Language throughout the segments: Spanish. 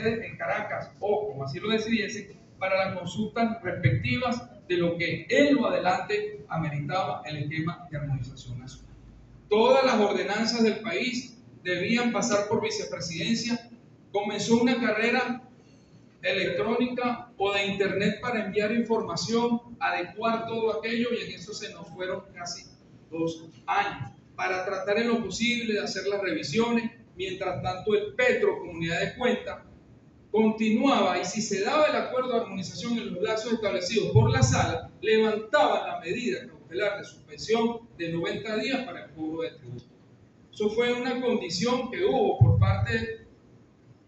en Caracas o como así lo decidiese para las consultas respectivas de lo que en lo adelante ameritaba el esquema de armonización nacional. Todas las ordenanzas del país debían pasar por vicepresidencia. Comenzó una carrera electrónica o de internet para enviar información, adecuar todo aquello, y en eso se nos fueron casi 2 años para tratar en lo posible de hacer las revisiones. Mientras tanto, el Petro, Comunidad de Cuentas, continuaba, y si se daba el acuerdo de armonización en los plazos establecidos por la sala, levantaban la medida cautelar de suspensión de 90 días para el cobro de tributo. Eso fue una condición que hubo por parte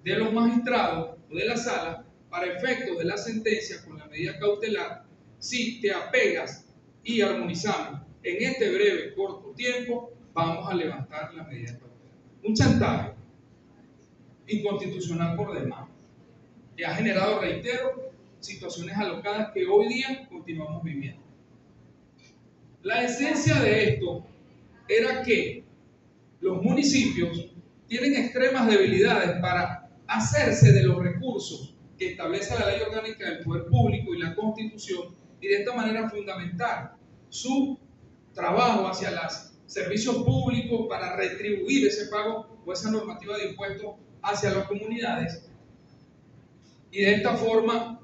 de los magistrados o de la sala para efectos de la sentencia con la medida cautelar. Si te apegas y armonizamos en este breve, corto tiempo, vamos a levantar la medida cautelar. Un chantaje inconstitucional por demás, que ha generado, reitero, situaciones alocadas que hoy día continuamos viviendo. La esencia de esto era que los municipios tienen extremas debilidades para hacerse de los recursos que establece la Ley Orgánica del Poder Público y la Constitución, y de esta manera fundamentar su trabajo hacia los servicios públicos para retribuir ese pago o esa normativa de impuestos hacia las comunidades, y de esta forma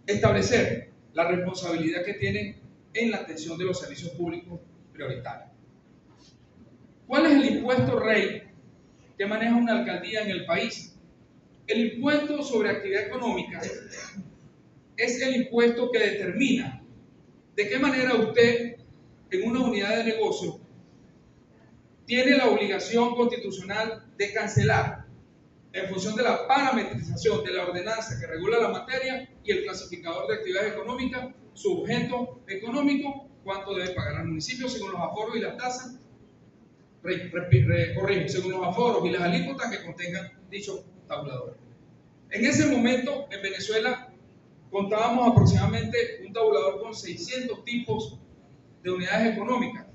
establecer la responsabilidad que tienen en la atención de los servicios públicos prioritarios. ¿Cuál es el impuesto rey que maneja una alcaldía en el país? El impuesto sobre actividad económica es el impuesto que determina de qué manera usted, en una unidad de negocio, tiene la obligación constitucional de cancelar, en función de la parametrización de la ordenanza que regula la materia y el clasificador de actividades económicas, su objeto económico, cuánto debe pagar al municipio según los aforos y las tasas, según los aforos y las alícuotas que contengan dicho tabulador. En ese momento, en Venezuela, contábamos aproximadamente un tabulador con 600 tipos de unidades económicas,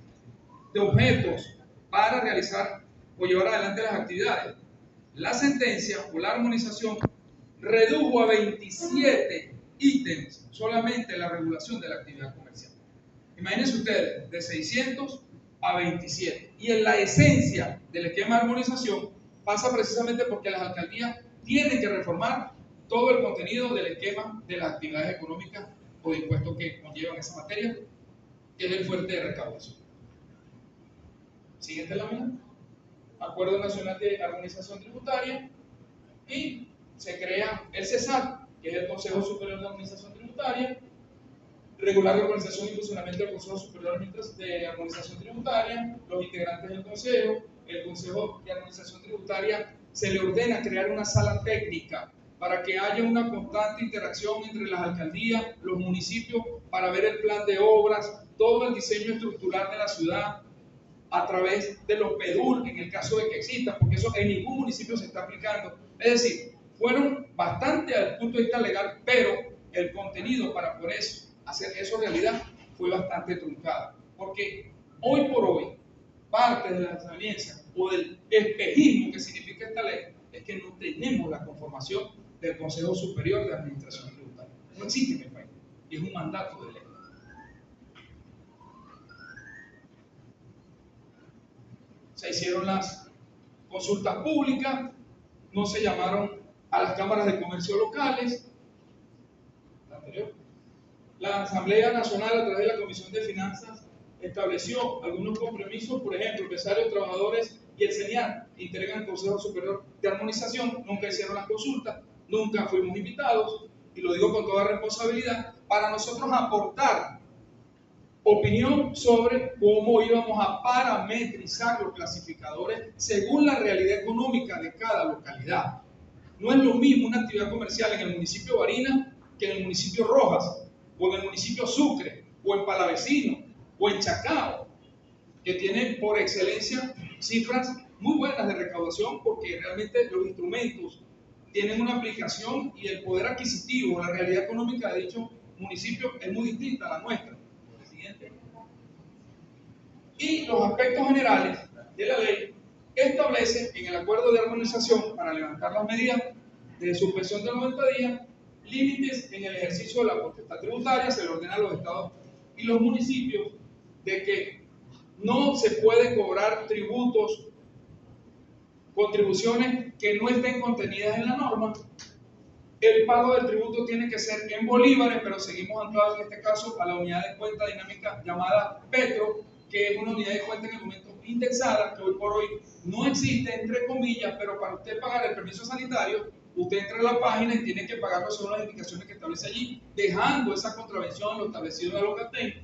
de objetos para realizar o llevar adelante las actividades. La sentencia o la armonización redujo a 27 ítems solamente la regulación de la actividad comercial. Imagínense ustedes, de 600 a 27. Y en la esencia del esquema de armonización pasa precisamente porque las alcaldías tienen que reformar todo el contenido del esquema de las actividades económicas o de impuestos que conllevan esa materia, que es el fuerte de recaudación. Siguiente lámina. Acuerdo Nacional de Armonización Tributaria, y se crea el CESAT, que es el Consejo Superior de Armonización Tributaria, regular la organización y funcionamiento del Consejo Superior de Armonización Tributaria, los integrantes del Consejo. El Consejo de Armonización Tributaria se le ordena crear una sala técnica para que haya una constante interacción entre las alcaldías, los municipios, para ver el plan de obras, todo el diseño estructural de la ciudad, a través de los PEDUL, en el caso de que existan, porque eso en ningún municipio se está aplicando. Es decir, fueron bastante al punto de vista legal, pero el contenido para poder hacer eso realidad fue bastante truncado, porque hoy por hoy, parte de la desaveniencia o del espejismo que significa esta ley es que no tenemos la conformación del Consejo Superior de Administración Tributaria. No existe en el país, y es un mandato de ley. Se hicieron las consultas públicas, no se llamaron a las cámaras de comercio locales. La Asamblea Nacional, a través de la Comisión de Finanzas, estableció algunos compromisos, por ejemplo, empresarios, trabajadores y el CENIAR integran el Consejo Superior de Armonización. Nunca hicieron las consultas, nunca fuimos invitados, y lo digo con toda responsabilidad, para nosotros aportar opinión sobre cómo íbamos a parametrizar los clasificadores según la realidad económica de cada localidad. No es lo mismo una actividad comercial en el municipio de Barinas que en el municipio Rojas, o en el municipio Sucre, o en Palavecino, o en Chacao, que tienen por excelencia cifras muy buenas de recaudación, porque realmente los instrumentos tienen una aplicación y el poder adquisitivo, la realidad económica de dicho municipio es muy distinta a la nuestra. Y los aspectos generales de la ley establecen en el acuerdo de armonización para levantar las medidas de suspensión de 90 días, límites en el ejercicio de la potestad tributaria, se le ordena a los estados y los municipios de que no se puede cobrar tributos, contribuciones que no estén contenidas en la norma. El pago del tributo tiene que ser en bolívares, pero seguimos anclados en este caso a la unidad de cuenta dinámica llamada Petro, que es una unidad de cuenta en el momento indexada, que hoy por hoy no existe, entre comillas, pero para usted pagar el permiso sanitario, usted entra a la página y tiene que pagarlo según las indicaciones que establece allí, dejando esa contravención en lo establecido en la Locaten.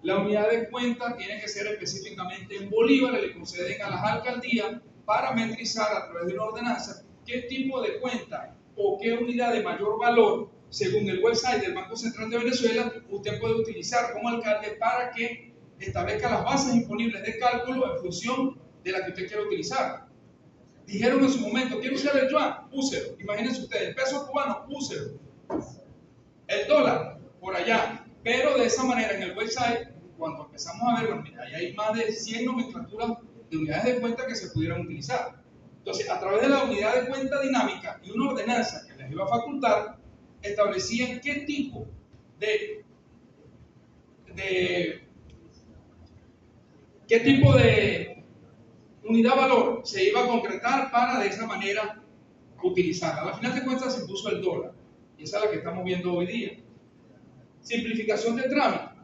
La unidad de cuenta tiene que ser específicamente en bolívares, le conceden a las alcaldías parametrizar a través de una ordenanza qué tipo de cuenta o qué unidad de mayor valor, según el website del Banco Central de Venezuela, usted puede utilizar como alcalde para que establezca las bases disponibles de cálculo en función de la que usted quiera utilizar. Dijeron en su momento, ¿quiere usar el yuan? Úselo. Imagínense ustedes, el peso cubano, úselo. El dólar, por allá. Pero de esa manera, en el website, cuando empezamos a ver, bueno, mira, ahí hay más de 100 nomenclaturas de unidades de cuenta que se pudieran utilizar. Entonces, a través de la unidad de cuenta dinámica y una ordenanza que les iba a facultar, establecían qué tipo de unidad valor se iba a concretar para de esa manera utilizarla. Al final de cuentas se puso el dólar, y esa es la que estamos viendo hoy día. Simplificación de trámite.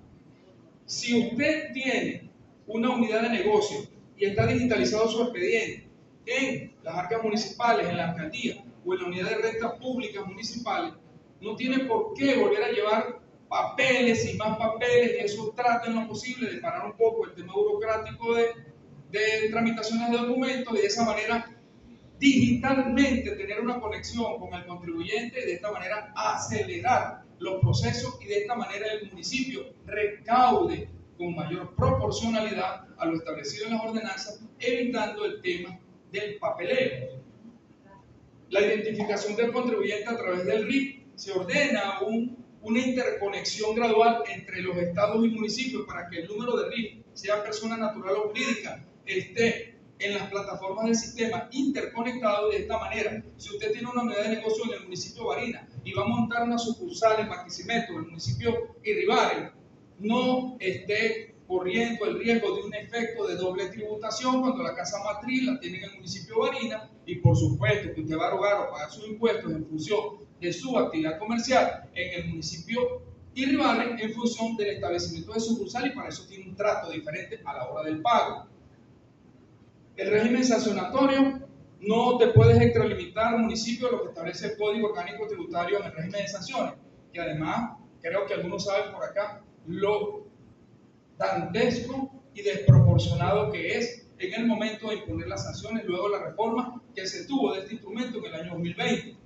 Si usted tiene una unidad de negocio y está digitalizado su expediente en las arcas municipales, en la alcaldía o en la unidad de rentas públicas municipales, no tiene por qué volver a llevar papeles y más papeles, y eso trata en lo posible de parar un poco el tema burocrático de tramitaciones de documentos, y de esa manera digitalmente tener una conexión con el contribuyente, y de esta manera acelerar los procesos, y de esta manera el municipio recaude con mayor proporcionalidad a lo establecido en las ordenanzas, evitando el tema del papeleo. La identificación del contribuyente a través del RIF. Se ordena una interconexión gradual entre los estados y municipios para que el número de RIF, sea persona natural o jurídica, esté en las plataformas del sistema interconectado. De esta manera, si usted tiene una unidad de negocio en el municipio de Barinas y va a montar una sucursal en Barquisimeto, en el municipio Irribarren, no esté corriendo el riesgo de un efecto de doble tributación cuando la casa matriz la tiene en el municipio de Barinas, y por supuesto que usted va a rogar o pagar sus impuestos en función de su actividad comercial en el municipio Irribarren en función del establecimiento de sucursal, y para eso tiene un trato diferente a la hora del pago. El régimen sancionatorio: no te puedes extralimitar municipio de lo que establece el Código Orgánico Tributario en el régimen de sanciones, que además creo que algunos saben por acá lo dantesco y desproporcionado que es en el momento de imponer las sanciones luego de la reforma que se tuvo de este instrumento en el año 2020.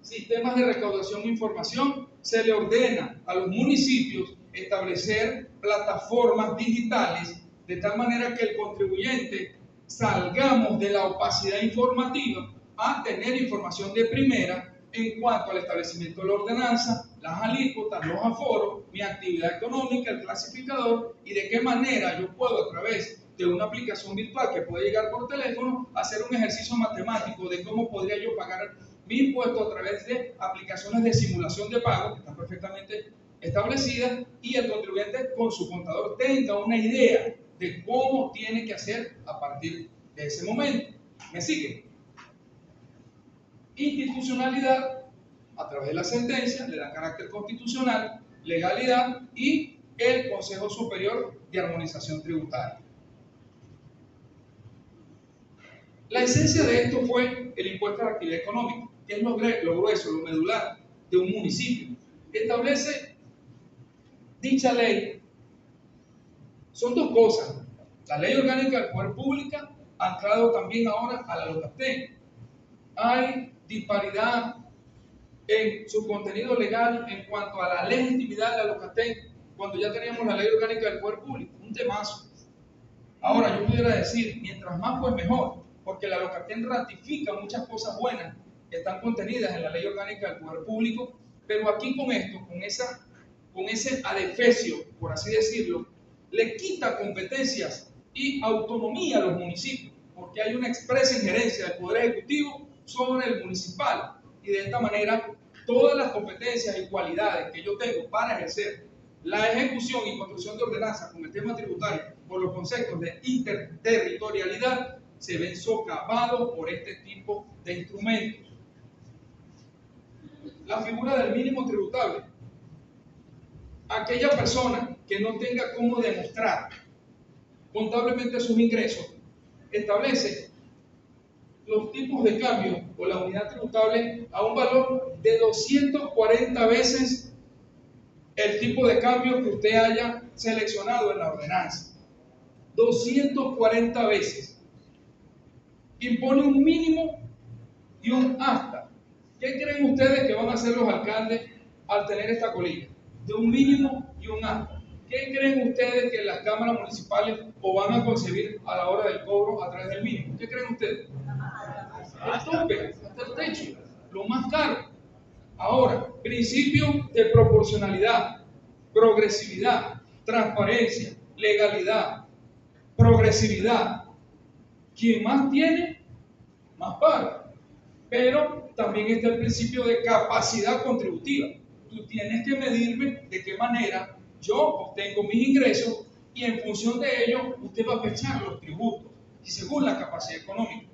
Sistemas de recaudación e información: se le ordena a los municipios establecer plataformas digitales de tal manera que el contribuyente salgamos de la opacidad informativa a tener información de primera en cuanto al establecimiento de la ordenanza, las alícuotas, los aforos, mi actividad económica, el clasificador, y de qué manera yo puedo, a través de una aplicación virtual que puede llegar por teléfono, hacer un ejercicio matemático de cómo podría yo pagar mi impuesto a través de aplicaciones de simulación de pago que están perfectamente establecidas, y el contribuyente con su contador tenga una idea de cómo tiene que hacer a partir de ese momento. ¿Me sigue? Institucionalidad: a través de la sentencia le da carácter constitucional, legalidad y el Consejo Superior de Armonización Tributaria. La esencia de esto fue el impuesto a la actividad económica, que es lo grueso, lo medular de un municipio. Establece dicha ley. Son dos cosas: la Ley Orgánica del Poder Público, anclado también ahora a la Locaten. Hay disparidad en su contenido legal en cuanto a la legitimidad de la Locaten cuando ya teníamos la Ley Orgánica del Poder Público, un temazo. Ahora yo pudiera decir, mientras más pues mejor, porque la Locaten ratifica muchas cosas buenas que están contenidas en la Ley Orgánica del Poder Público, pero aquí con esto, con ese adefesio, por así decirlo, le quita competencias y autonomía a los municipios, porque hay una expresa injerencia del Poder Ejecutivo sobre el municipal. Y de esta manera, todas las competencias y cualidades que yo tengo para ejercer la ejecución y construcción de ordenanzas con el tema tributario por los conceptos de interterritorialidad se ven socavados por este tipo de instrumentos. La figura del mínimo tributable. Aquella persona que no tenga cómo demostrar contablemente sus ingresos, establece los tipos de cambio o la unidad tributable a un valor de 240 veces el tipo de cambio que usted haya seleccionado en la ordenanza. 240 veces. Impone un mínimo y un hasta. ¿Qué creen ustedes que van a hacer los alcaldes al tener esta colilla? De un mínimo y un hasta. ¿Qué creen ustedes que las cámaras municipales o van a concebir a la hora del cobro a través del mínimo? ¿Qué creen ustedes? El tope, hasta el techo, lo más caro. Ahora, principio de proporcionalidad, progresividad, transparencia, legalidad, progresividad. Quien más tiene, más paga. Pero también está el principio de capacidad contributiva. Tú tienes que medirme de qué manera yo obtengo mis ingresos y en función de ello usted va a fechar los tributos y según la capacidad económica.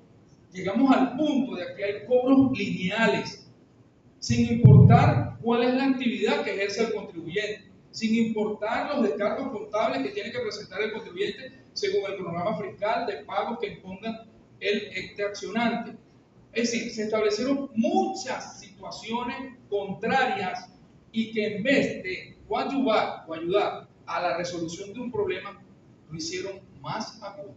Llegamos al punto de que hay cobros lineales, sin importar cuál es la actividad que ejerce el contribuyente, sin importar los descargos contables que tiene que presentar el contribuyente según el programa fiscal de pagos que imponga el accionante. Es decir, se establecieron muchas situaciones contrarias y que en vez de coadyuvar o ayudar a la resolución de un problema, lo hicieron más agudo.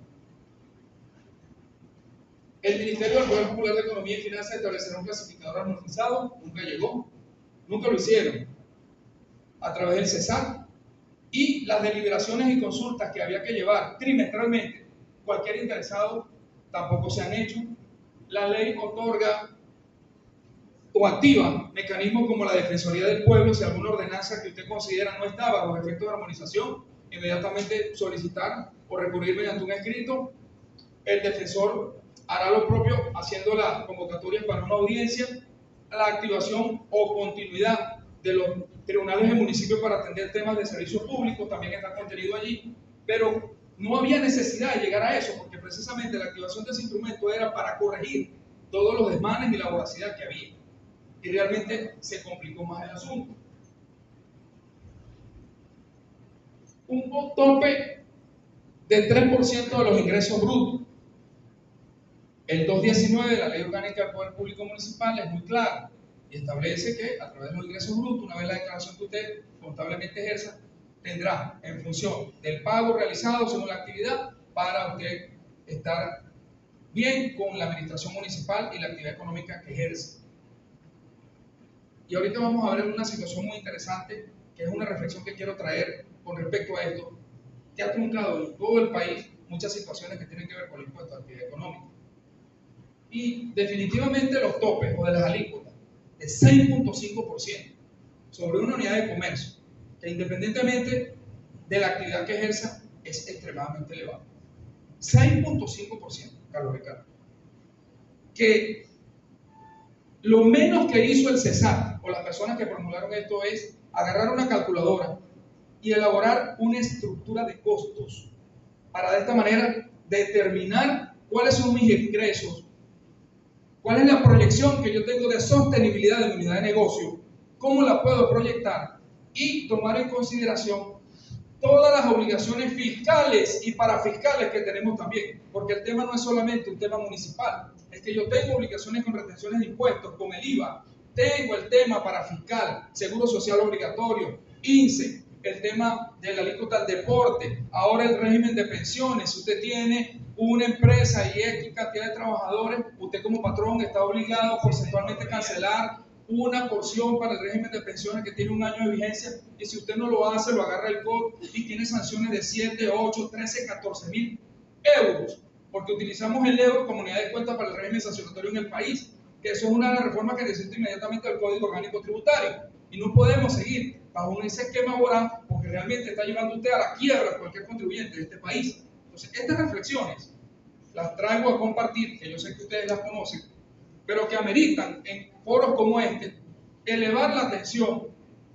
El Ministerio del Poder Popular de Economía y Finanzas establecerá un clasificador armonizado, nunca llegó, nunca lo hicieron, a través del CESAC, y las deliberaciones y consultas que había que llevar trimestralmente cualquier interesado tampoco se han hecho. La ley otorga o activa mecanismos como la Defensoría del Pueblo. Si alguna ordenanza que usted considera no está bajo efectos de armonización, inmediatamente solicitar o recurrir mediante un escrito. El defensor hará lo propio haciendo las convocatorias para una audiencia. La activación o continuidad de los tribunales del municipio para atender temas de servicios públicos también está contenido allí, pero no había necesidad de llegar a eso porque precisamente la activación de ese instrumento era para corregir todos los desmanes y la voracidad que había y realmente se complicó más el asunto. Un tope del 3% de los ingresos brutos. El 219 de la Ley Orgánica del Poder Público Municipal es muy claro y establece que a través de los ingresos brutos, una vez la declaración que usted contablemente ejerza, tendrá en función del pago realizado según la actividad para usted estar bien con la administración municipal y la actividad económica que ejerce. Y ahorita vamos a ver una situación muy interesante, que es una reflexión que quiero traer con respecto a esto, que ha truncado en todo el país muchas situaciones que tienen que ver con el impuesto a la actividad económica. Y definitivamente los topes o de las alícuotas de 6.5% sobre una unidad de comercio, que independientemente de la actividad que ejerza, es extremadamente elevado. 6.5%, Carlos Ricardo. Que lo menos que hizo el CESAC o las personas que formularon esto es agarrar una calculadora y elaborar una estructura de costos para de esta manera determinar cuáles son mis ingresos, cuál es la proyección que yo tengo de sostenibilidad de mi unidad de negocio, cómo la puedo proyectar y tomar en consideración todas las obligaciones fiscales y parafiscales que tenemos también, porque el tema no es solamente un tema municipal, es que yo tengo obligaciones con retenciones de impuestos, con el IVA, tengo el tema parafiscal, seguro social obligatorio, INSE, el tema de la alícuota al deporte, ahora el régimen de pensiones. Si usted tiene una empresa y X cantidad de trabajadores, usted como patrón está obligado porcentualmente a cancelar una porción para el régimen de pensiones que tiene un año de vigencia, y si usted no lo hace, lo agarra el COD y tiene sanciones de 7, 8, 13, 14 mil euros, porque utilizamos el euro como unidad de cuenta para el régimen sancionatorio en el país, que eso es una de las reformas que necesita inmediatamente el Código Orgánico Tributario, y no podemos seguir bajo ese esquema voraz porque realmente está llevando usted a la quiebra a cualquier contribuyente de este país. Entonces, estas reflexiones las traigo a compartir, que yo sé que ustedes las conocen, pero que ameritan en foros como este elevar la atención,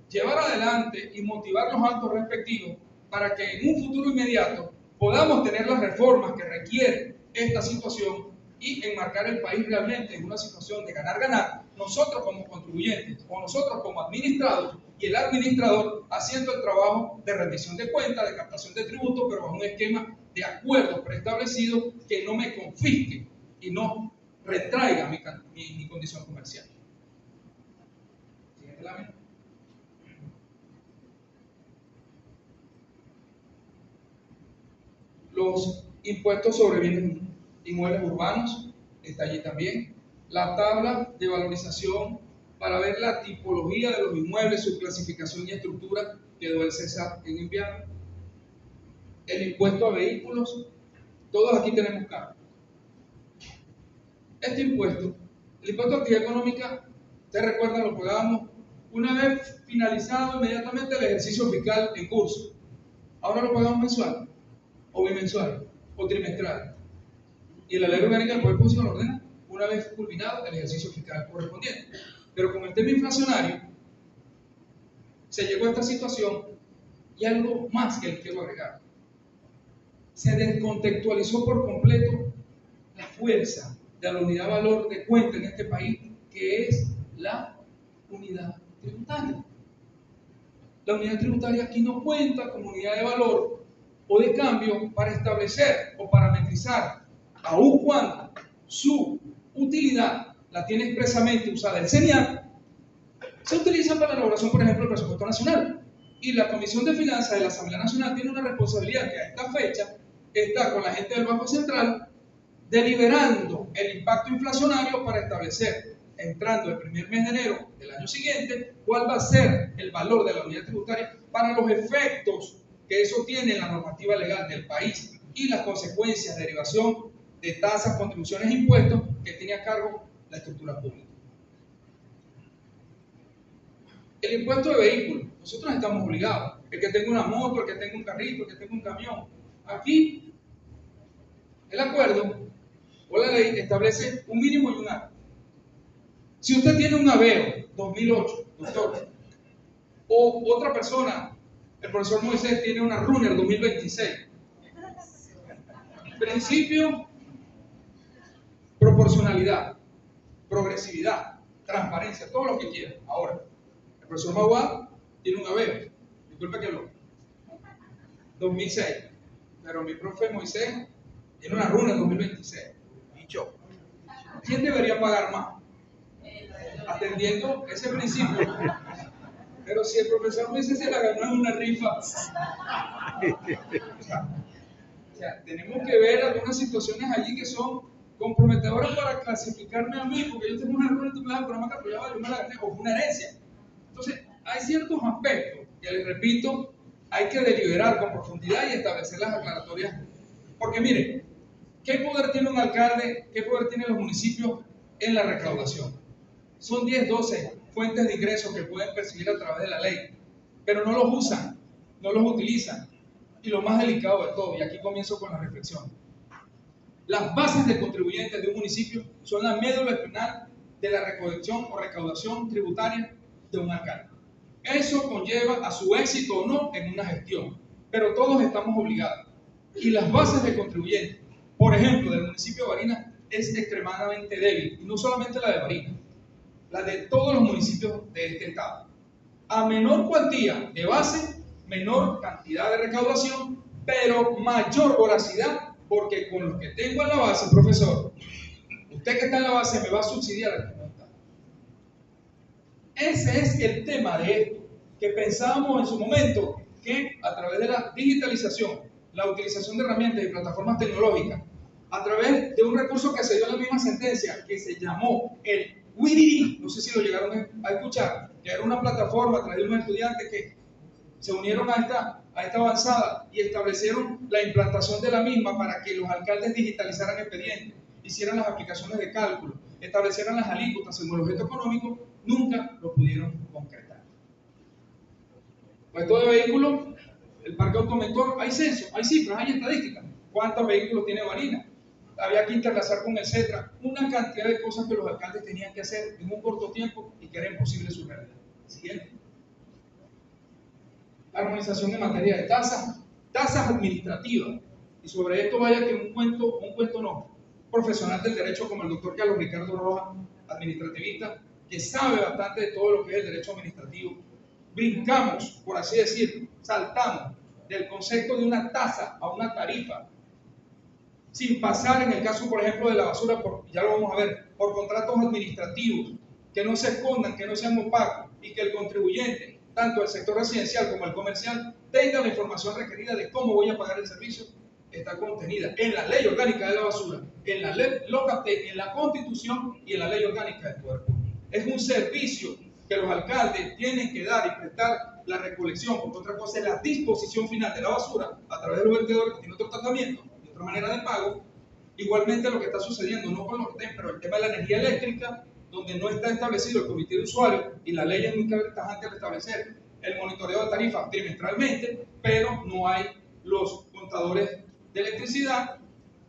llevar adelante y motivar los actos respectivos para que en un futuro inmediato podamos tener las reformas que requiere esta situación y enmarcar el país realmente en una situación de ganar-ganar, nosotros como contribuyentes o nosotros como administrados y el administrador haciendo el trabajo de rendición de cuentas, de captación de tributos, pero bajo un esquema de acuerdo preestablecido que no me confisque y no retraiga mi condición comercial. Siguiente lámina. Los impuestos sobre bienes inmuebles urbanos, está allí también. La tabla de valorización para ver la tipología de los inmuebles, su clasificación y estructura, quedó el César en enviar. El impuesto a vehículos, todos aquí tenemos carro. Este impuesto, el impuesto a actividad económica, ustedes recuerdan, lo pagábamos una vez finalizado inmediatamente el ejercicio fiscal en curso. Ahora lo pagamos mensual, o bimensual, o trimestral. Y la ley orgánica del Poder Público lo ordena una vez culminado el ejercicio fiscal correspondiente. Pero con el tema inflacionario, se llegó a esta situación y algo más que les quiero agregar. Se descontextualizó por completo la fuerza de la unidad de valor de cuenta en este país, que es la unidad tributaria. La unidad tributaria aquí no cuenta como unidad de valor o de cambio para establecer o parametrizar, aun cuando su utilidad la tiene expresamente usada el CENIAT, se utiliza para la elaboración, por ejemplo, del presupuesto nacional. Y la Comisión de Finanzas de la Asamblea Nacional tiene una responsabilidad que a esta fecha está con la gente del Banco Central deliberando el impacto inflacionario para establecer, entrando el primer mes de enero del año siguiente, cuál va a ser el valor de la unidad tributaria para los efectos que eso tiene en la normativa legal del país y las consecuencias de derivación de tasas, contribuciones e impuestos que tiene a cargo la estructura pública. El impuesto de vehículos, nosotros estamos obligados. El que tenga una moto, el que tenga un carrito, el que tenga un camión. Aquí, el acuerdo o la ley establece un mínimo y un alto. Si usted tiene un Aveo 2008, doctor, o otra persona, el profesor Moisés tiene una Runner 2026, principio, proporcionalidad, progresividad, transparencia, todo lo que quiera. Ahora, el profesor Mauá tiene un Aveo, disculpe que lo 2006, pero mi profe Moisés tiene una Runner 2026. Dicho, ¿quién debería pagar más? Atendiendo ese principio. Pero si el profesor Moisés se la ganó en una rifa, o sea, tenemos que ver algunas situaciones allí que son comprometedoras para clasificarme a mí, porque yo tengo una Runner, tú me das una marca, pero yo me la gané, o fue una herencia. Entonces, hay ciertos aspectos que, les repito, hay que deliberar con profundidad y establecer las aclaratorias. Porque miren, ¿qué poder tiene un alcalde? ¿Qué poder tienen los municipios en la recaudación? Son 10, 12 fuentes de ingresos que pueden percibir a través de la ley, pero no los usan, no los utilizan. Y lo más delicado de todo, y aquí comienzo con la reflexión, las bases de contribuyentes de un municipio son la médula espinal de la recolección o recaudación tributaria de un alcalde. Eso conlleva a su éxito o no en una gestión, pero todos estamos obligados. Y las bases de contribuyentes, por ejemplo, del municipio de Barinas, es extremadamente débil, y no solamente la de Barinas, la de todos los municipios de este estado. A menor cuantía de base, menor cantidad de recaudación, pero mayor voracidad, porque con lo que tengo en la base, profesor, usted que está en la base me va a subsidiar al que no está. Ese es el tema de esto, que pensábamos en su momento que a través de la digitalización, la utilización de herramientas y plataformas tecnológicas, a través de un recurso que se dio en la misma sentencia, que se llamó el Wiriri, no sé si lo llegaron a escuchar, que era una plataforma a través de unos estudiantes que se unieron a esta avanzada y establecieron la implantación de la misma para que los alcaldes digitalizaran expedientes, hicieran las aplicaciones de cálculo, establecieran las alícuotas según el objeto económico, nunca lo pudieron concretar. Puesto de vehículos, el parque automotor, hay censo, hay cifras, hay estadísticas. ¿Cuántos vehículos tiene Barinas? había que interlazar con el CETRA, una cantidad de cosas que los alcaldes tenían que hacer en un corto tiempo y que era imposible su realidad. Siguiente. Armonización en materia de tasas administrativas. Y sobre esto vaya que un cuento no, profesional del derecho como el doctor Carlos Ricardo Rojas, administrativista, que sabe bastante de todo lo que es el derecho administrativo. Brincamos, por así decirlo, saltamos del concepto de una tasa a una tarifa, sin pasar en el caso, por ejemplo, de la basura, ya lo vamos a ver, por contratos administrativos, que no se escondan, que no sean opacos y que el contribuyente, tanto el sector residencial como el comercial, tenga la información requerida de cómo voy a pagar el servicio. Está contenida en la ley orgánica de la basura, en la ley LOCATE, en la Constitución y en la ley orgánica del Poder Público. Es un servicio que los alcaldes tienen que dar y prestar la recolección, porque otra cosa es la disposición final de la basura a través de los vertedores que tiene otro tratamiento, de otra manera de pago. Igualmente lo que está sucediendo, no con los TEM, pero el tema de la energía eléctrica, donde no está establecido el comité de usuarios y la ley es muy tajante al establecer el monitoreo de tarifas trimestralmente, pero no hay los contadores de electricidad,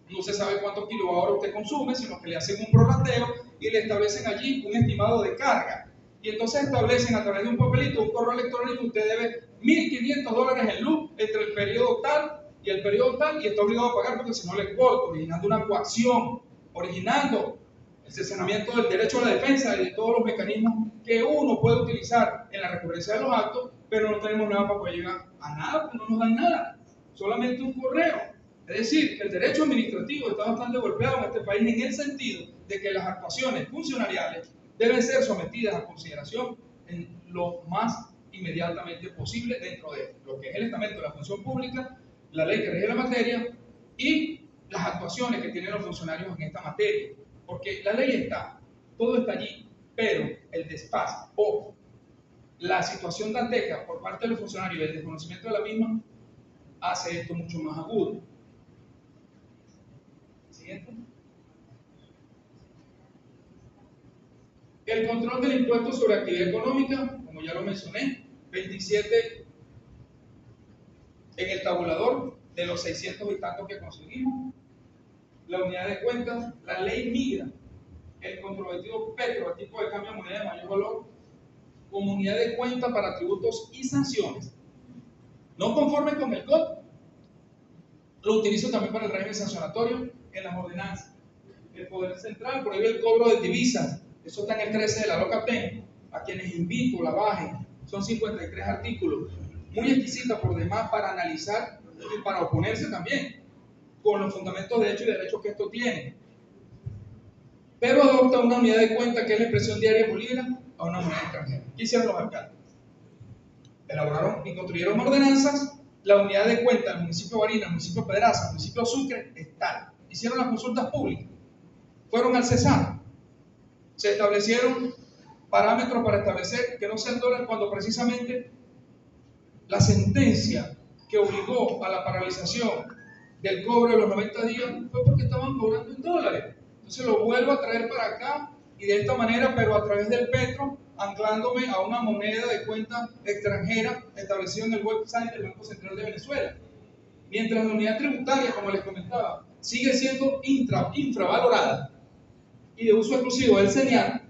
no se sabe cuántos kilowatt usted consume, sino que le hacen un prorrateo y le establecen allí un estimado de carga. Y entonces establecen a través de un papelito, un correo electrónico, usted debe $1.500 en luz entre el periodo tal y el periodo tal, y está obligado a pagar porque si no le corto, originando una coacción, originando el cercenamiento del derecho a la defensa y de todos los mecanismos que uno puede utilizar en la recurrencia de los actos, pero no tenemos nada para poder llegar a nada, porque no nos dan nada, solamente un correo. Es decir, que el derecho administrativo está bastante golpeado en este país en el sentido de que las actuaciones funcionariales deben ser sometidas a consideración en lo más inmediatamente posible dentro de lo que es el estamento de la función pública, la ley que rige la materia y las actuaciones que tienen los funcionarios en esta materia. Porque la ley está, todo está allí, pero el desfase o la situación dantesca por parte de los funcionarios y el desconocimiento de la misma hace esto mucho más agudo. Siguiente. El control del impuesto sobre actividad económica, como ya lo mencioné, 27 en el tabulador de los 600 y tantos que conseguimos. La unidad de cuentas, la ley migra el comprometido petro a tipo de cambio de moneda de mayor valor como unidad de cuenta para tributos y sanciones. No conforme con el COD, lo utilizo también para el régimen sancionatorio en las ordenanzas. El Poder Central prohíbe el cobro de divisas. Eso está en el 13 de la LOCATEN, a quienes invito, la bajen. Son 53 artículos, muy exquisita por demás para analizar y para oponerse también con los fundamentos de hecho y derechos que esto tiene. Pero adopta una unidad de cuenta que es la expresión diaria bolívar a una moneda extranjera. ¿Qué hicieron los alcaldes? Elaboraron y construyeron ordenanzas. La unidad de cuenta del municipio de Barinas, el municipio de Pedraza, el municipio de Sucre, es tal. Hicieron las consultas públicas. Fueron al CESAR. Se establecieron parámetros para establecer que no sea el dólar cuando precisamente la sentencia que obligó a la paralización del cobro de los 90 días fue porque estaban cobrando en dólares. Entonces lo vuelvo a traer para acá y de esta manera, pero a través del petro, anclándome a una moneda de cuenta extranjera establecida en el website del Banco Central de Venezuela. Mientras la unidad tributaria, como les comentaba, sigue siendo infravalorada y de uso exclusivo del CENIAR,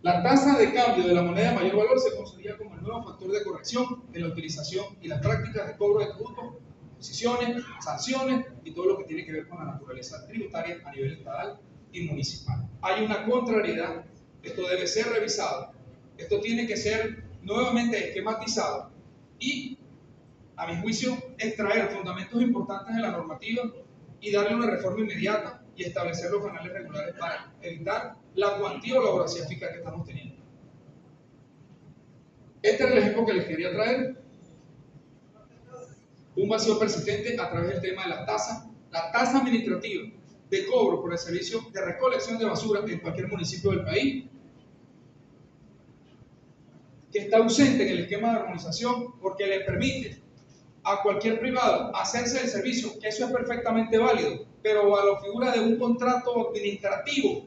la tasa de cambio de la moneda de mayor valor se considera como el nuevo factor de corrección en la utilización y las prácticas de cobro de tributos, imposiciones, sanciones y todo lo que tiene que ver con la naturaleza tributaria a nivel estatal y municipal. Hay una contrariedad, esto debe ser revisado, esto tiene que ser nuevamente esquematizado y, a mi juicio, extraer fundamentos importantes de la normativa y darle una reforma inmediata y establecer los canales regulares para evitar la cuantía o la voracidad fiscal que estamos teniendo. Este es el ejemplo que les quería traer. Un vacío persistente a través del tema de la tasa administrativa de cobro por el servicio de recolección de basura en cualquier municipio del país, que está ausente en el esquema de armonización porque le permite a cualquier privado hacerse el servicio, que eso es perfectamente válido, pero a la figura de un contrato administrativo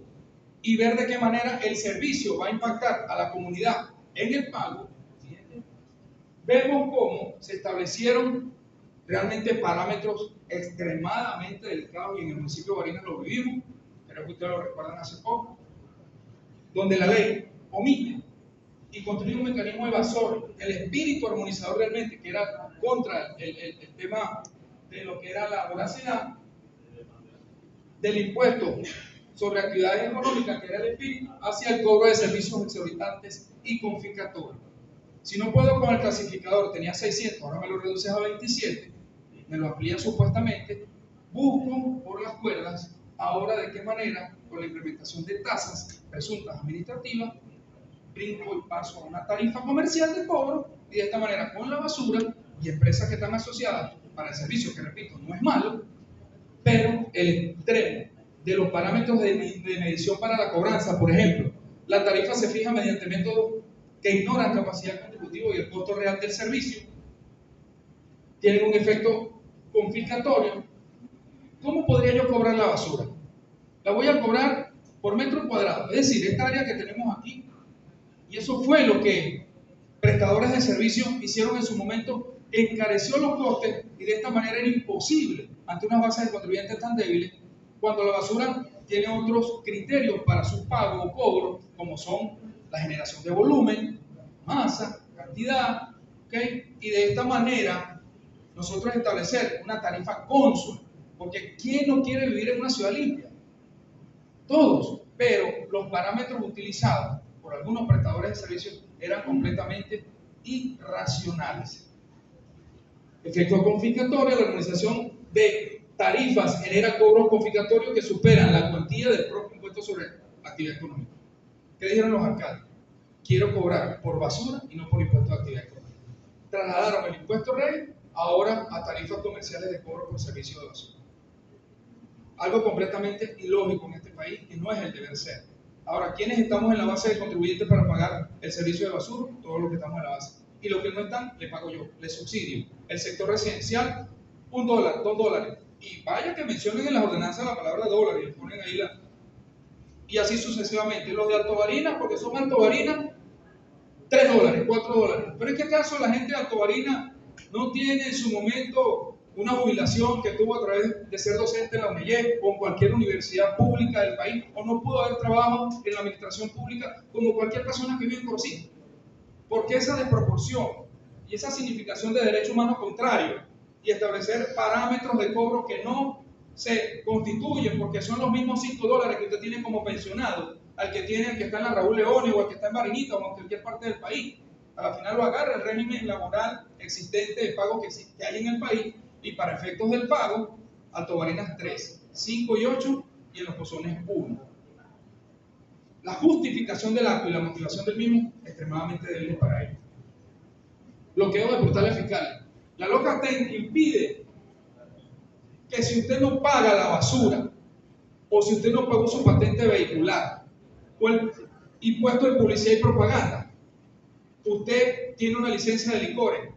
y ver de qué manera el servicio va a impactar a la comunidad en el pago. Vemos cómo se establecieron realmente parámetros extremadamente delicados, y en el municipio de Barinas lo vivimos, creo que ustedes lo recuerdan hace poco, donde la ley omite y construye un mecanismo evasor. El espíritu armonizador realmente, que era contra el tema de lo que era la voracidad, del impuesto sobre actividades económicas, que era el espíritu, hacia el cobro de servicios exorbitantes y confiscatorios. Si no puedo con el clasificador, tenía 600, ahora me lo reduces a 27, me lo amplían supuestamente, busco por las cuerdas, ahora de qué manera, con la implementación de tasas presuntas administrativas, brinco y paso a una tarifa comercial de cobro, y de esta manera con la basura y empresas que están asociadas para el servicio, que repito, no es malo, pero el extremo de los parámetros de medición para la cobranza, por ejemplo, la tarifa se fija mediante métodos que ignoran capacidad contributiva y el costo real del servicio, tienen un efecto confiscatorio. ¿Cómo podría yo cobrar la basura? La voy a cobrar por metro cuadrado, es decir, esta área que tenemos aquí, y eso fue lo que prestadores de servicio hicieron en su momento, encareció los costes, y de esta manera era imposible ante unas bases de contribuyentes tan débiles, cuando la basura tiene otros criterios para su pago o cobro, como son la generación de volumen, masa, cantidad, ¿okay? Y de esta manera nosotros establecer una tarifa consona, porque ¿quién no quiere vivir en una ciudad limpia? Todos, pero los parámetros utilizados por algunos prestadores de servicios eran completamente irracionales. Efecto confiscatorio: la armonización de tarifas genera cobros confiscatorios que superan la cuantía del propio impuesto sobre actividad económica. ¿Qué dijeron los alcaldes? Quiero cobrar por basura y no por impuesto de actividad económica. Trasladaron el impuesto rey ahora a tarifas comerciales de cobro por servicio de basura. Algo completamente ilógico en este país, que no es el deber ser. Ahora, ¿quiénes estamos en la base de contribuyentes para pagar el servicio de basura? Todos los que estamos en la base. Y los que no están, le pago yo, les subsidio. El sector residencial, $1, $2. Y vaya que mencionen en las ordenanzas la palabra dólar y le ponen ahí la... Y así sucesivamente. Los de Alto Barinas, porque son Alto Barinas, $3, $4. Pero es que acaso la gente de Alto Barinas no tiene en su momento una jubilación que tuvo a través de ser docente en la UNEYEC o en cualquier universidad pública del país, o no pudo haber trabajo en la administración pública como cualquier persona que vive en Corocín. Porque esa desproporción y esa significación de derecho humano contrario y establecer parámetros de cobro que no se constituyen, porque son los mismos $5 que usted tiene como pensionado, al que tiene el que está en la Raúl León o el que está en Barinita o en cualquier parte del país. Al final lo agarra el régimen laboral existente de pago que hay en el país, y para efectos del pago, Alto Barinas 3, 5 y 8, y en los Pozones 1. La justificación del acto y la motivación del mismo, extremadamente débiles para ello. Bloqueo de portales fiscales. La LOCATEN impide que, si usted no paga la basura, o si usted no pagó su patente vehicular, o el impuesto de publicidad y propaganda, usted tiene una licencia de licores,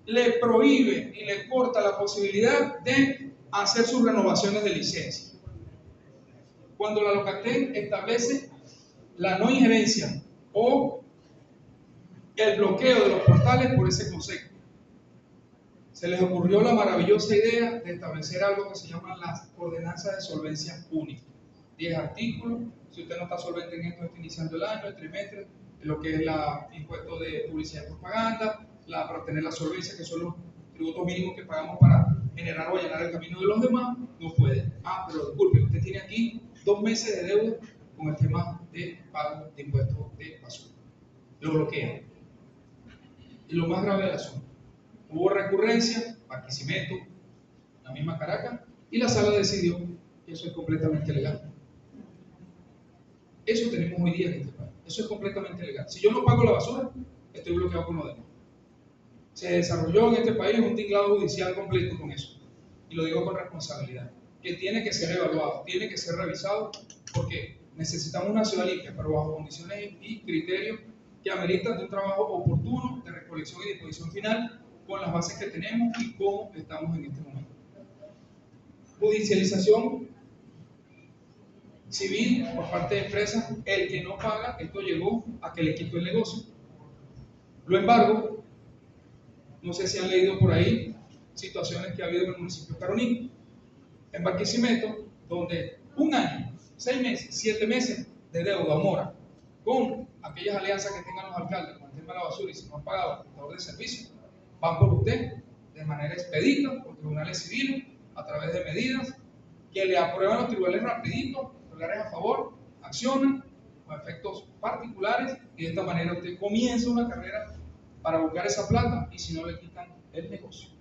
le prohíbe y le corta la posibilidad de hacer sus renovaciones de licencia. Cuando la LOCATEN establece la no injerencia o el bloqueo de los portales por ese concepto, se les ocurrió la maravillosa idea de establecer algo que se llama las ordenanzas de solvencia única. 10 artículos. Si usted no está solvente en esto, está iniciando el año, el trimestre, lo que es el impuesto de publicidad y propaganda, para obtener la solvencia, que son los tributos mínimos que pagamos para generar o allanar el camino de los demás, no puede. Pero disculpe, usted tiene aquí 2 meses de deuda con el tema de pago de impuestos de basura. Lo bloquean. Y lo más grave del asunto: hubo recurrencia, Barquisimeto, la misma Caracas, y la sala decidió que eso es completamente legal. Eso tenemos hoy día en este país. Eso es completamente legal. Si yo no pago la basura, estoy bloqueado con lo demás. Se desarrolló en este país un tinglado judicial completo con eso. Y lo digo con responsabilidad. Que tiene que ser evaluado, tiene que ser revisado, porque necesitamos una ciudad limpia, pero bajo condiciones y criterios que ameritan de un trabajo oportuno de recolección y disposición final, con las bases que tenemos y cómo estamos en este momento. Judicialización civil por parte de empresas. El que no paga, esto llegó a que le quitó el negocio. Lo embargo, no sé si han leído por ahí, situaciones que ha habido en el municipio Caroní. En Barquisimeto, donde 1 año, 6 meses, 7 meses de deuda o mora con aquellas alianzas que tengan los alcaldes con el tema de la basura y si no han pagado el prestador de servicio, van por usted de manera expedita por tribunales civiles a través de medidas que le aprueban los tribunales rapidito, tribunales a favor, accionan con efectos particulares y de esta manera usted comienza una carrera para buscar esa plata y si no le quitan el negocio.